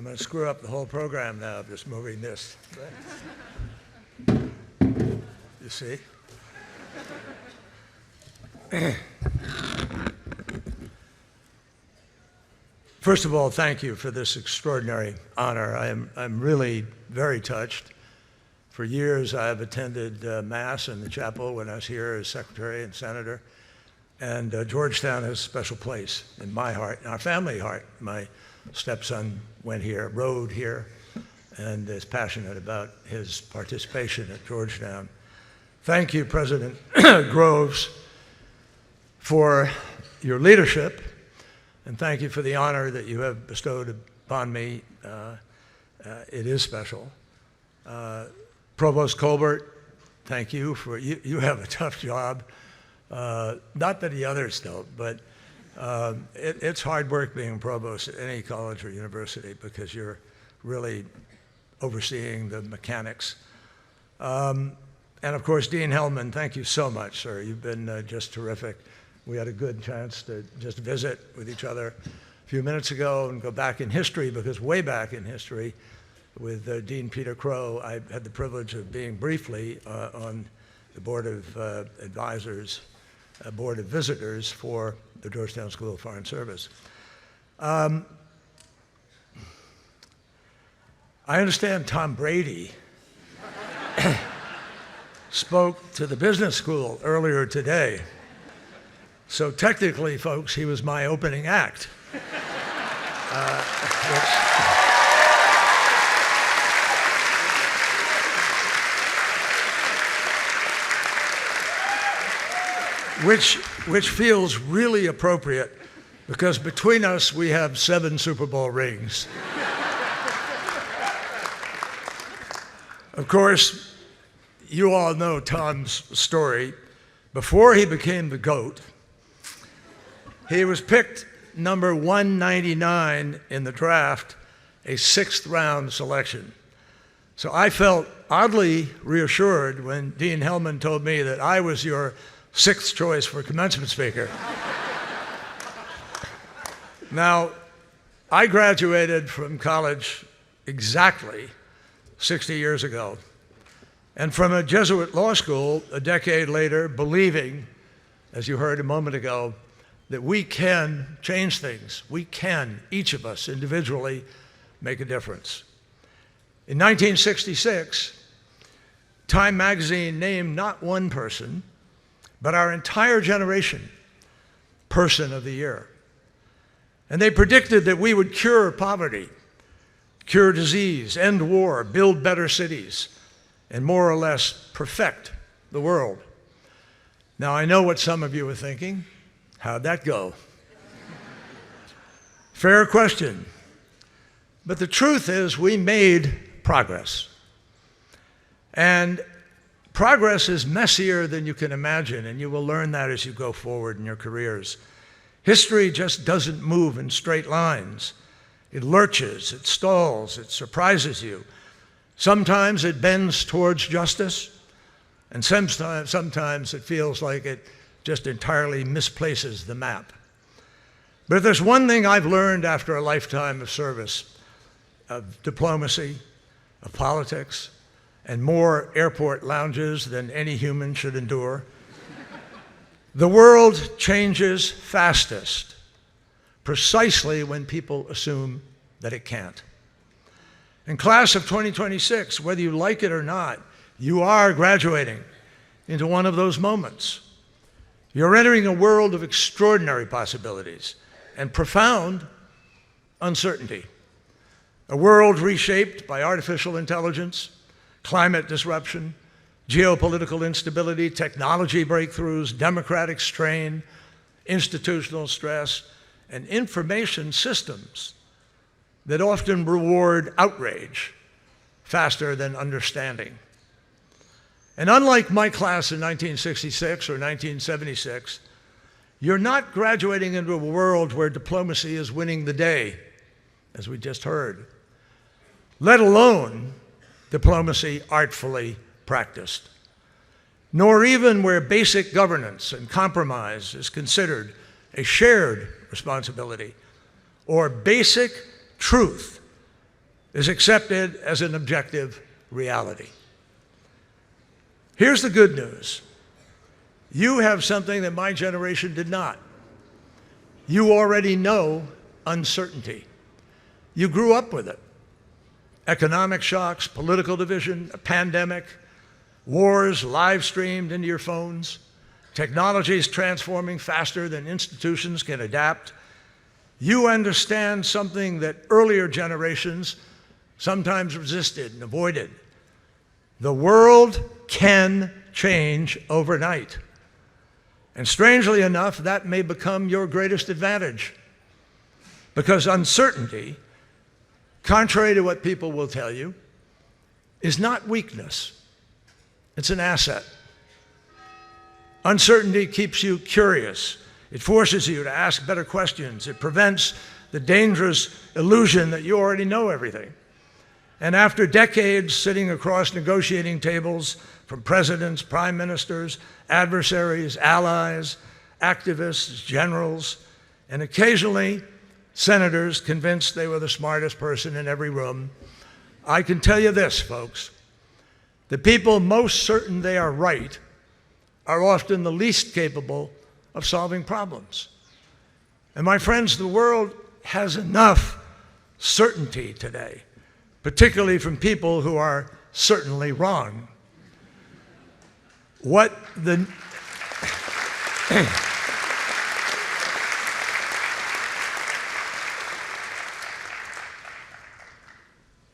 I'm going to screw up the whole program now, just moving this. You see? First of all, thank you for this extraordinary honor. I'm really very touched. For years, I've attended Mass in the chapel when I was here as secretary and senator. And Georgetown has a special place in my heart, in our family heart. My stepson went here, rode here, and is passionate about his participation at Georgetown. Thank you, President Groves, for your leadership, and thank you for the honor that you have bestowed upon me. It is special. Provost Colbert, thank you for, you have a tough job. Not that the others don't, but it's hard work being provost at any college or university because you're really overseeing the mechanics. And of course, Dean Hellman, thank you so much, sir. You've been just terrific. We had a good chance to just visit with each other a few minutes ago and go back in history, because way back in history with Dean Peter Crow, I had the privilege of being briefly on the Board of Advisors, Board of Visitors for the Georgetown School of Foreign Service. I understand Tom Brady spoke to the business school earlier today. So technically, folks, he was my opening act. Which feels really appropriate, because between us, we have 7 Super Bowl rings. Of course, you all know Tom's story. Before he became the GOAT, he was picked number 199 in the draft, a 6th round selection. So I felt oddly reassured when Dean Hellman told me that I was your 6th choice for commencement speaker. Now, I graduated from college exactly 60 years ago, and from a Jesuit law school a decade later, believing, as you heard a moment ago, that we can change things. We can, each of us individually, make a difference. In 1966, Time magazine named not one person, but our entire generation, Person of the Year. And they predicted that we would cure poverty, cure disease, end war, build better cities, and more or less perfect the world. Now, I know what some of you are thinking. How'd that go? Fair question. But the truth is, we made progress. And progress is messier than you can imagine, and you will learn that as you go forward in your careers. History just doesn't move in straight lines. It lurches, it stalls, it surprises you. Sometimes it bends towards justice, and sometimes it feels like it just entirely misplaces the map. But if there's one thing I've learned after a lifetime of service, of diplomacy, of politics, and more airport lounges than any human should endure, the world changes fastest precisely when people assume that it can't. In class of 2026, whether you like it or not, you are graduating into one of those moments. You're entering a world of extraordinary possibilities and profound uncertainty. A world reshaped by artificial intelligence, climate disruption, geopolitical instability, technology breakthroughs, democratic strain, institutional stress, and information systems that often reward outrage faster than understanding. And unlike my class in 1966 or 1976, you're not graduating into a world where diplomacy is winning the day, as we just heard, let alone diplomacy artfully practiced, nor even where basic governance and compromise is considered a shared responsibility, or basic truth is accepted as an objective reality. Here's the good news. You have something that my generation did not. You already know uncertainty. You grew up with it. Economic shocks, political division, a pandemic, wars live streamed into your phones, technologies transforming faster than institutions can adapt. You understand something that earlier generations sometimes resisted and avoided. The world can change overnight. And strangely enough, that may become your greatest advantage. Because uncertainty, contrary to what people will tell you, is not weakness. It's an asset. Uncertainty keeps you curious. It forces you to ask better questions. It prevents the dangerous illusion that you already know everything. And after decades sitting across negotiating tables from presidents, prime ministers, adversaries, allies, activists, generals, and occasionally senators convinced they were the smartest person in every room, I can tell you this, folks. The people most certain they are right are often the least capable of solving problems. And my friends, the world has enough certainty today, particularly from people who are certainly wrong.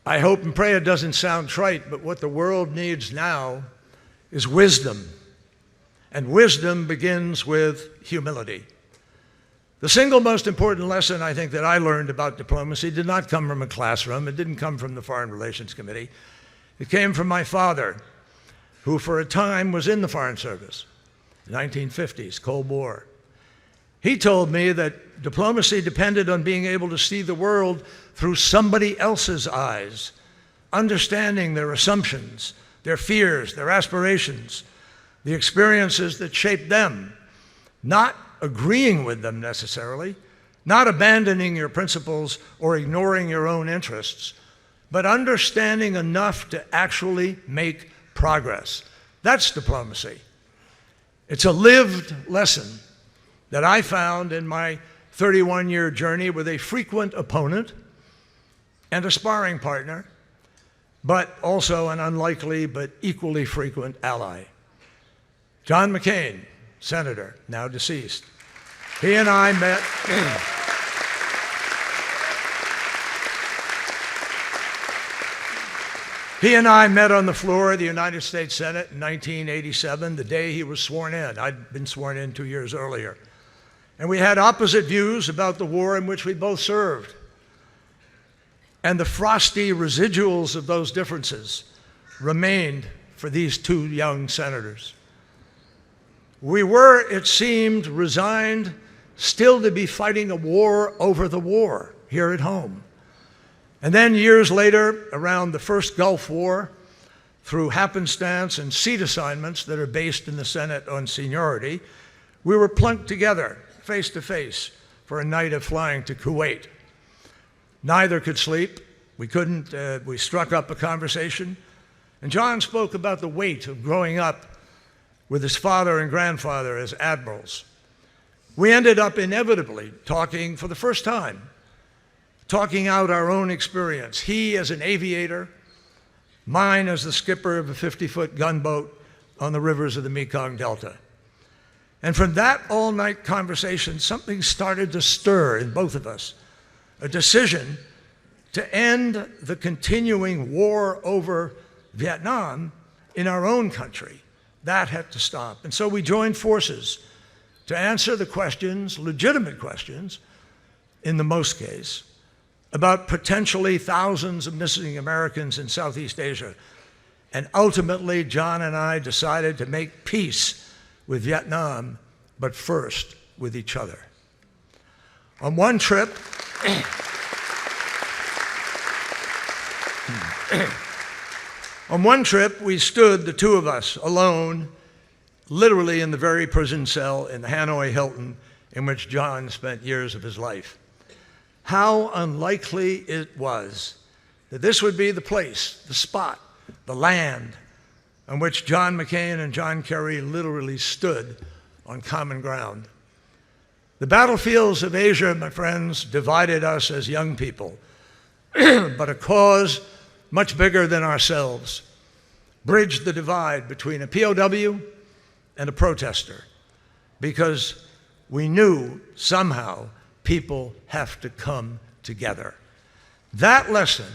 I hope and pray it doesn't sound trite, but what the world needs now is wisdom. And wisdom begins with humility. The single most important lesson I think that I learned about diplomacy did not come from a classroom. It didn't come from the Foreign Relations Committee. It came from my father, who for a time was in the Foreign Service, the 1950s, Cold War. He told me that diplomacy depended on being able to see the world through somebody else's eyes, understanding their assumptions, their fears, their aspirations, the experiences that shaped them, not agreeing with them necessarily, not abandoning your principles or ignoring your own interests, but understanding enough to actually make progress. That's diplomacy. It's a lived lesson that I found in my 31-year journey with a frequent opponent and a sparring partner, but also an unlikely but equally frequent ally. John McCain, senator, now deceased. He and I met. He and I met on the floor of the United States Senate in 1987, the day he was sworn in. I'd been sworn in 2 years earlier. And we had opposite views about the war in which we both served. And the frosty residuals of those differences remained for these two young senators. We were, it seemed, resigned still to be fighting a war over the war here at home. And then years later, around the first Gulf War, through happenstance and seat assignments that are based in the Senate on seniority, we were plunked together, face to face, for a night of flying to Kuwait. Neither could sleep. We struck up a conversation. And John spoke about the weight of growing up with his father and grandfather as admirals. We ended up inevitably talking for the first time, talking out our own experience. He as an aviator, mine as the skipper of a 50-foot gunboat on the rivers of the Mekong Delta. And from that all-night conversation, something started to stir in both of us, a decision to end the continuing war over Vietnam in our own country. That had to stop. And so we joined forces to answer the questions, legitimate questions, in the most case, about potentially thousands of missing Americans in Southeast Asia. And ultimately, John and I decided to make peace with Vietnam, but first with each other. On one trip, we stood, the two of us, alone, literally in the very prison cell in the Hanoi Hilton in which John spent years of his life. How unlikely it was that this would be the place, the spot, the land on which John McCain and John Kerry literally stood on common ground. The battlefields of Asia, my friends, divided us as young people, but a cause much bigger than ourselves bridged the divide between a POW and a protester, because we knew somehow people have to come together. That lesson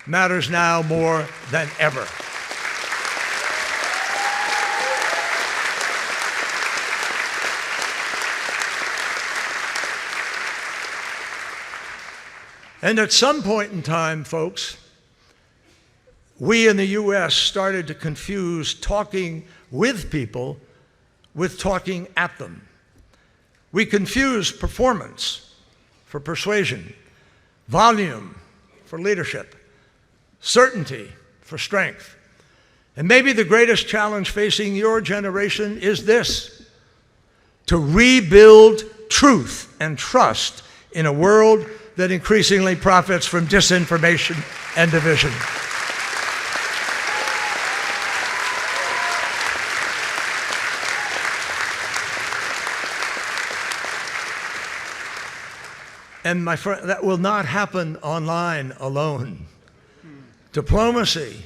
matters now more than ever. And at some point in time, folks, we in the US started to confuse talking with people with talking at them. We confused performance for persuasion, volume for leadership, certainty for strength. And maybe the greatest challenge facing your generation is this: to rebuild truth and trust in a world that increasingly profits from disinformation and division. And my friend, that will not happen online alone. Diplomacy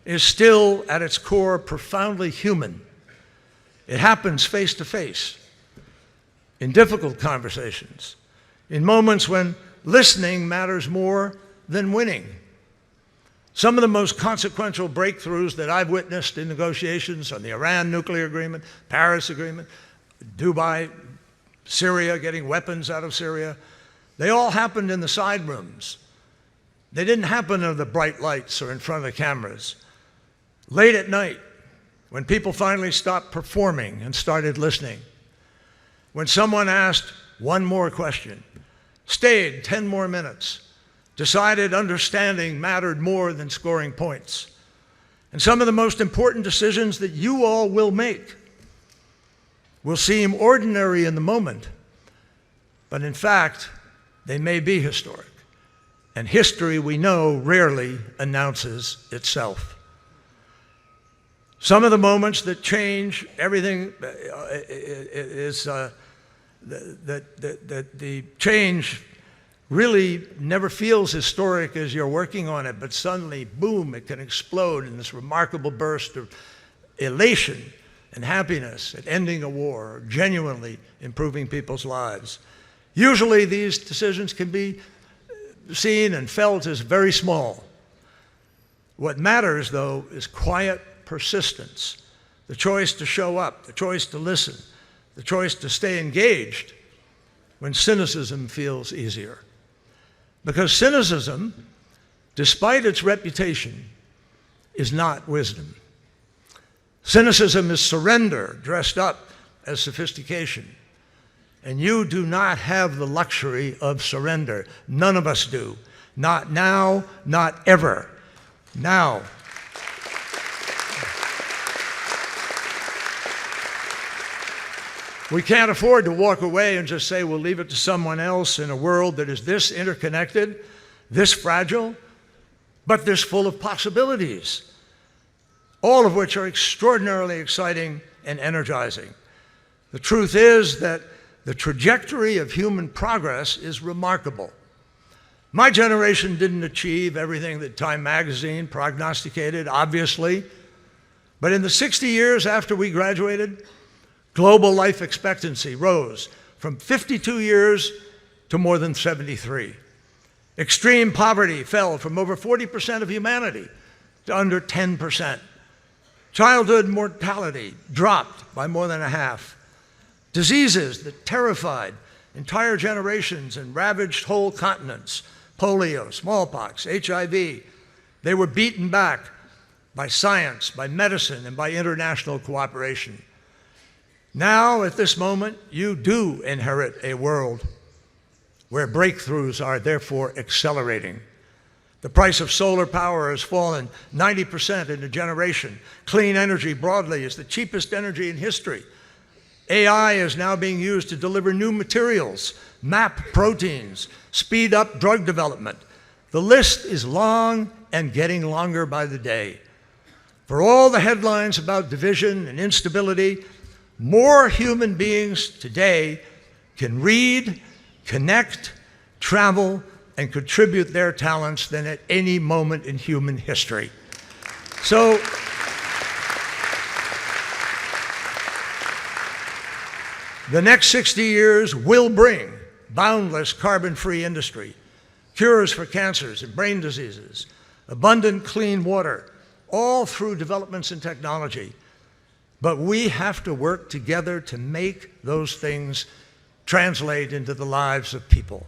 is still at its core profoundly human. It happens face to face, in difficult conversations, in moments when listening matters more than winning. Some of the most consequential breakthroughs that I've witnessed in negotiations on the Iran nuclear agreement, Paris Agreement, Dubai, Syria, getting weapons out of Syria, they all happened in the side rooms. They didn't happen under the bright lights or in front of the cameras. Late at night, when people finally stopped performing and started listening, when someone asked one more question, stayed 10 more minutes, decided understanding mattered more than scoring points. And some of the most important decisions that you all will make will seem ordinary in the moment, but in fact, they may be historic. And history, we know, rarely announces itself. Some of the moments that change everything is that the change really never feels historic as you're working on it, but suddenly, boom, it can explode in this remarkable burst of elation and happiness at ending a war, or genuinely improving people's lives. Usually these decisions can be seen and felt as very small. What matters, though, is quiet persistence, the choice to show up, the choice to listen, the choice to stay engaged when cynicism feels easier. Because cynicism, despite its reputation, is not wisdom. Cynicism is surrender dressed up as sophistication. And you do not have the luxury of surrender. None of us do. Not now, not ever. Now. We can't afford to walk away and just say we'll leave it to someone else in a world that is this interconnected, this fragile, but this full of possibilities, all of which are extraordinarily exciting and energizing. The truth is that the trajectory of human progress is remarkable. My generation didn't achieve everything that Time magazine prognosticated, obviously, but in the 60 years after we graduated, global life expectancy rose from 52 years to more than 73. Extreme poverty fell from over 40% of humanity to under 10%. Childhood mortality dropped by more than a half. Diseases that terrified entire generations and ravaged whole continents, polio, smallpox, HIV, they were beaten back by science, by medicine, and by international cooperation. Now, at this moment, you do inherit a world where breakthroughs are therefore accelerating. The price of solar power has fallen 90% in a generation. Clean energy broadly is the cheapest energy in history. AI is now being used to deliver new materials, map proteins, speed up drug development. The list is long and getting longer by the day. For all the headlines about division and instability, more human beings today can read, connect, travel, and contribute their talents than at any moment in human history. So, the next 60 years will bring boundless carbon-free industry, cures for cancers and brain diseases, abundant clean water, all through developments in technology. But we have to work together to make those things translate into the lives of people.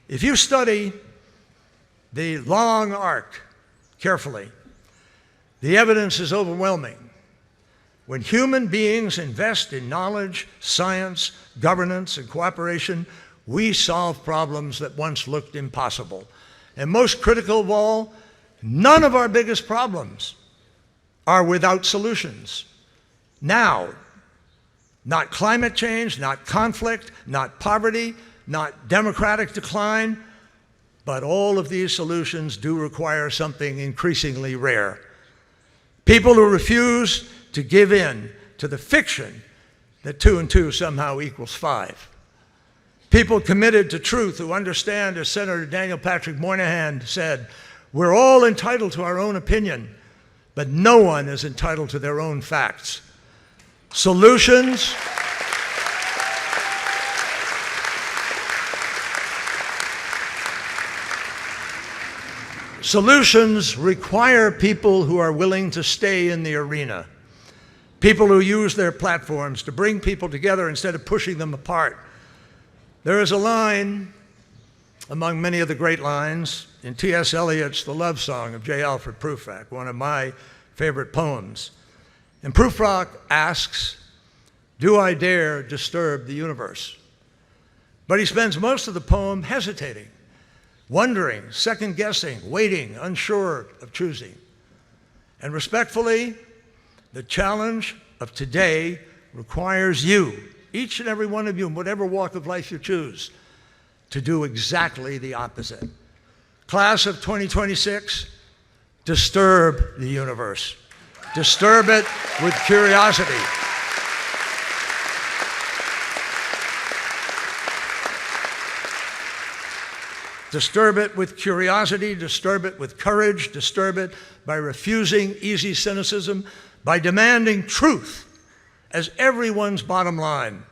If you study the long arc carefully, the evidence is overwhelming. When human beings invest in knowledge, science, governance, and cooperation, we solve problems that once looked impossible. And most critical of all, none of our biggest problems are without solutions. Now, not climate change, not conflict, not poverty, not democratic decline, but all of these solutions do require something increasingly rare. People who refuse to give in to the fiction that 2 and 2 somehow equals 5. People committed to truth who understand, as Senator Daniel Patrick Moynihan said, we're all entitled to our own opinion, but no one is entitled to their own facts. Solutions require people who are willing to stay in the arena, people who use their platforms to bring people together instead of pushing them apart. There is a line, among many of the great lines, in T.S. Eliot's The Love Song of J. Alfred Prufrock, one of my favorite poems. And Prufrock asks, do I dare disturb the universe? But he spends most of the poem hesitating, wondering, second-guessing, waiting, unsure of choosing. And respectfully, the challenge of today requires you, each and every one of you, in whatever walk of life you choose, to do exactly the opposite. Class of 2026, disturb the universe. Disturb it with curiosity. Disturb it with curiosity, disturb it with courage, disturb it by refusing easy cynicism, by demanding truth as everyone's bottom line,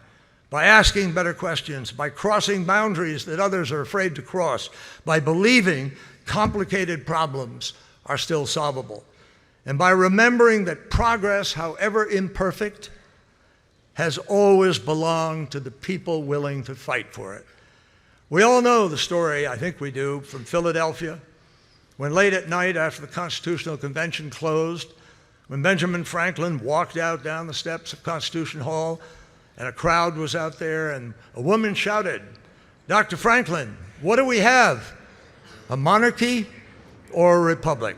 by asking better questions, by crossing boundaries that others are afraid to cross, by believing complicated problems are still solvable, and by remembering that progress, however imperfect, has always belonged to the people willing to fight for it. We all know the story, I think we do, from Philadelphia, when late at night after the Constitutional Convention closed, when Benjamin Franklin walked out down the steps of Constitution Hall, and a crowd was out there, and a woman shouted, "Dr. Franklin, what do we have? A monarchy or a republic?"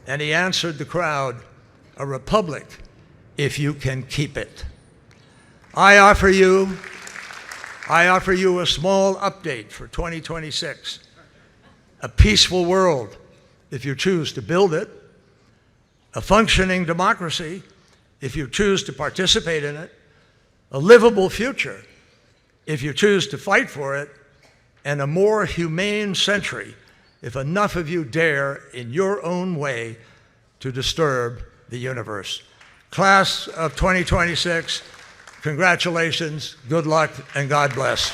And he answered the crowd, "A republic, if you can keep it." I offer you a small update for 2026. A peaceful world, if you choose to build it. A functioning democracy, if you choose to participate in it. A livable future, if you choose to fight for it. And a more humane century, if enough of you dare, in your own way, to disturb the universe. Class of 2026, congratulations, good luck, and God bless.